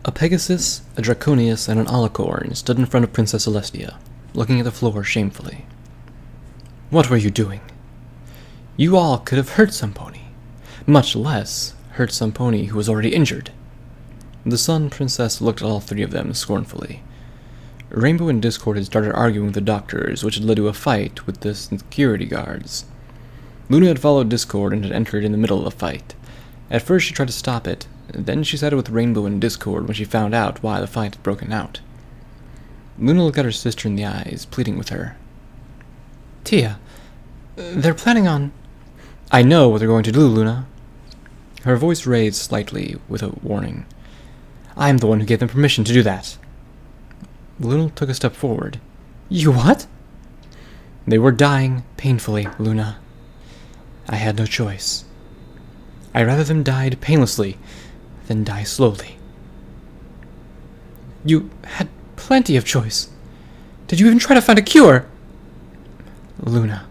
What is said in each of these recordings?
A Pegasus, a Draconius, and an Alicorn stood in front of Princess Celestia, looking at the floor shamefully. What were you doing? You all could have hurt some pony, much less hurt some pony who was already injured. The Sun Princess looked at all three of them scornfully. Rainbow and Discord had started arguing with the doctors, which had led to a fight with the security guards. Luna had followed Discord and had entered in the middle of the fight. At first she tried to stop it, then she sided with Rainbow and Discord when she found out why the fight had broken out. Luna looked at her sister in the eyes, pleading with her. Tia, they're planning on... I know what they're going to do, Luna. Her voice raised slightly with a warning. I'm the one who gave them permission to do that. Luna took a step forward. You what? They were dying painfully, Luna. I had no choice. I'd rather them died painlessly than die slowly. You had plenty of choice. Did you even try to find a cure? Luna.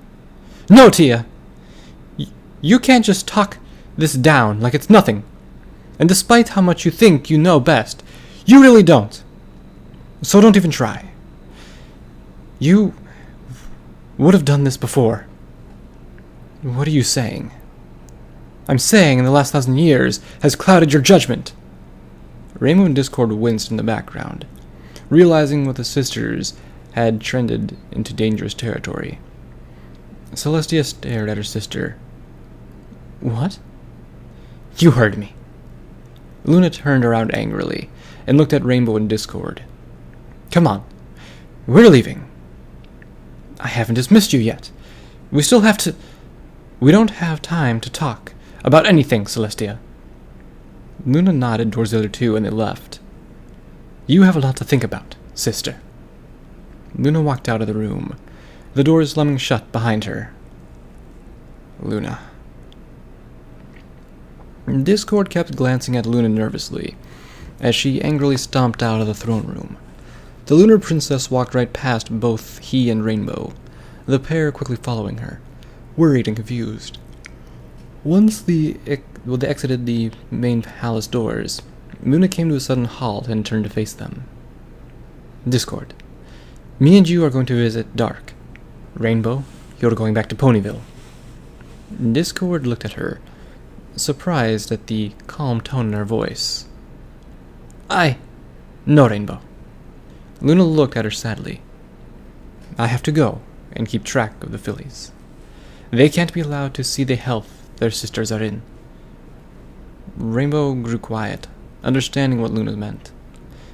No, Tia! You can't just talk this down like it's nothing. And despite how much you think you know best, you really don't. So don't even try. You would have done this before. What are you saying? I'm saying in the last 1,000 years has clouded your judgment. Rainbow and Discord winced in the background, realizing what the sisters had trended into dangerous territory. Celestia stared at her sister. What? You heard me. Luna turned around angrily and looked at Rainbow and Discord. Come on, we're leaving. I haven't dismissed you yet. We don't have time to talk about anything, Celestia. Luna nodded towards the other two and they left. You have a lot to think about, sister. Luna walked out of the room, the door slamming shut behind her. Luna. Discord kept glancing at Luna nervously, as she angrily stomped out of the throne room. The Lunar Princess walked right past both he and Rainbow, the pair quickly following her, worried and confused. Once they exited the main palace doors, Luna came to a sudden halt and turned to face them. Discord, me and you are going to visit Dark. Rainbow, you're going back to Ponyville. Discord looked at her, surprised at the calm tone in her voice. No, Rainbow. Luna looked at her sadly. I have to go and keep track of the fillies. They can't be allowed to see the health their sisters are in. Rainbow grew quiet, understanding what Luna meant.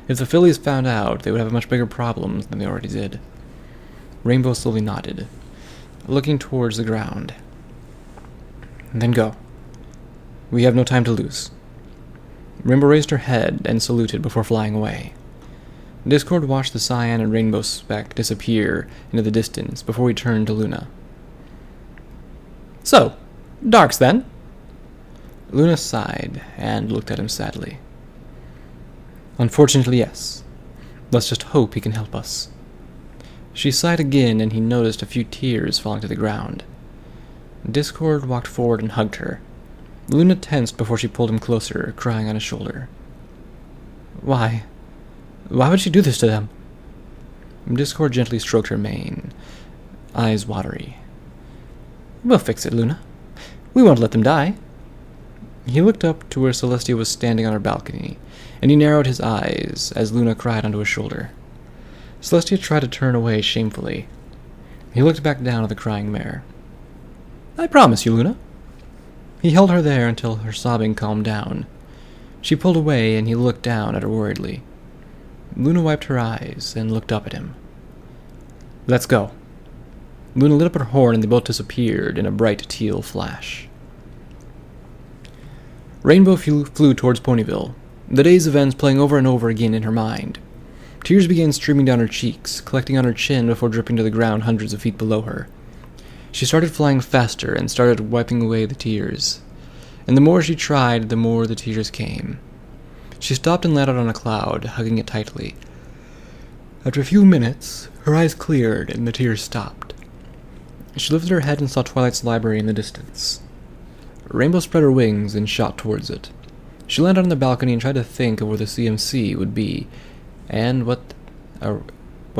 If the fillies found out, they would have much bigger problems than they already did. Rainbow slowly nodded, looking towards the ground. Then go. We have no time to lose. Rainbow raised her head and saluted before flying away. Discord watched the cyan and rainbow speck disappear into the distance before he turned to Luna. So, Darks then? Luna sighed and looked at him sadly. Unfortunately, yes. Let's just hope he can help us. She sighed again and he noticed a few tears falling to the ground. Discord walked forward and hugged her. Luna tensed before she pulled him closer, crying on his shoulder. Why? Why would she do this to them? Discord gently stroked her mane, eyes watery. We'll fix it, Luna. We won't let them die. He looked up to where Celestia was standing on her balcony, and he narrowed his eyes as Luna cried onto his shoulder. Celestia tried to turn away shamefully. He looked back down at the crying mare. I promise you, Luna. He held her there until her sobbing calmed down. She pulled away, and he looked down at her worriedly. Luna wiped her eyes and looked up at him. Let's go. Luna lit up her horn and they both disappeared in a bright teal flash. Rainbow flew towards Ponyville, the day's events playing over and over again in her mind. Tears began streaming down her cheeks, collecting on her chin before dripping to the ground hundreds of feet below her. She started flying faster and started wiping away the tears. And the more she tried, the more the tears came. She stopped and landed on a cloud, hugging it tightly. After a few minutes, her eyes cleared and the tears stopped. She lifted her head and saw Twilight's library in the distance. Rainbow spread her wings and shot towards it. She landed on the balcony and tried to think of where the CMC would be, and what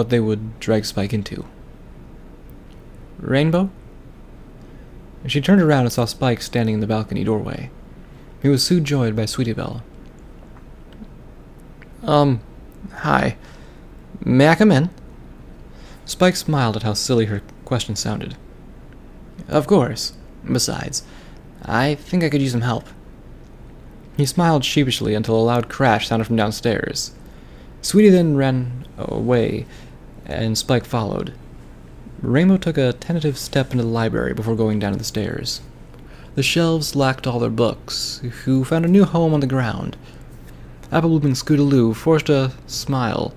they would drag Spike into. Rainbow? She turned around and saw Spike standing in the balcony doorway. He was so joyed by Sweetie Belle. Hi. May I come in? Spike smiled at how silly her question sounded. Of course. Besides, I think I could use some help. He smiled sheepishly until a loud crash sounded from downstairs. Sweetie then ran away, and Spike followed. Rainbow took a tentative step into the library before going down the stairs. The shelves lacked all their books, who found a new home on the ground. Apple-blooming Scootaloo forced a smile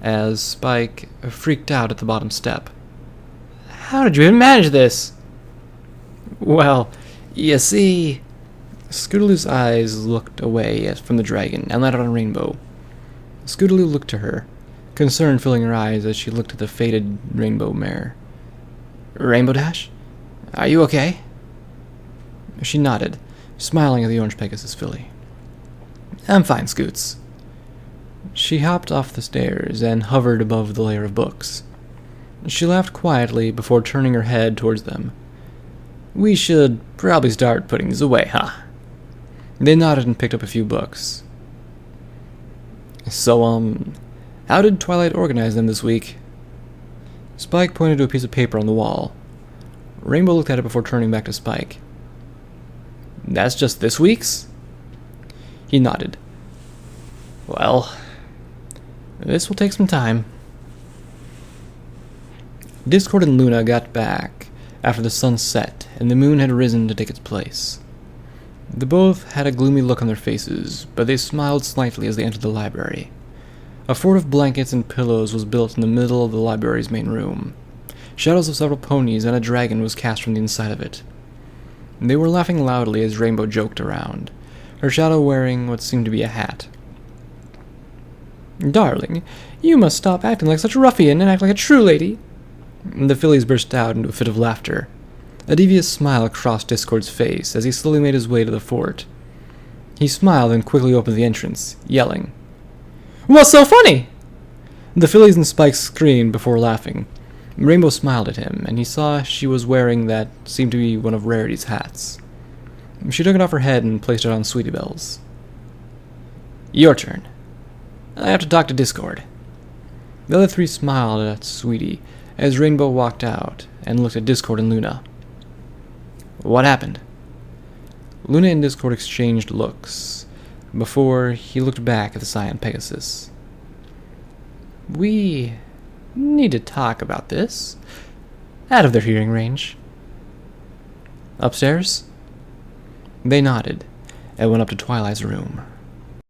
as Spike freaked out at the bottom step. How did you even manage this? Well, you see... Scootaloo's eyes looked away from the dragon and landed on Rainbow. Scootaloo looked to her, concern filling her eyes as she looked at the faded rainbow mare. Rainbow Dash? Are you okay? She nodded, smiling at the orange Pegasus filly. I'm fine, Scoots. She hopped off the stairs and hovered above the layer of books. She laughed quietly before turning her head towards them. We should probably start putting these away, huh? They nodded and picked up a few books. So, how did Twilight organize them this week? Spike pointed to a piece of paper on the wall. Rainbow looked at it before turning back to Spike. That's just this week's? He nodded. Well, this will take some time. Discord and Luna got back after the sun set and the moon had risen to take its place. They both had a gloomy look on their faces, but they smiled slightly as they entered the library. A fort of blankets and pillows was built in the middle of the library's main room. Shadows of several ponies and a dragon was cast from the inside of it. They were laughing loudly as Rainbow joked around, her shadow wearing what seemed to be a hat. Darling, you must stop acting like such a ruffian and act like a true lady. The fillies burst out into a fit of laughter. A devious smile crossed Discord's face as he slowly made his way to the fort. He smiled and quickly opened the entrance, yelling, What's so funny? The fillies and Spike screamed before laughing. Rainbow smiled at him, and he saw she was wearing that seemed to be one of Rarity's hats. She took it off her head and placed it on Sweetie Belle's. Your turn. I have to talk to Discord. The other three smiled at Sweetie as Rainbow walked out and looked at Discord and Luna. What happened? Luna and Discord exchanged looks before he looked back at the Cyan Pegasus. We need to talk about this. Out of their hearing range. Upstairs? They nodded and went up to Twilight's room.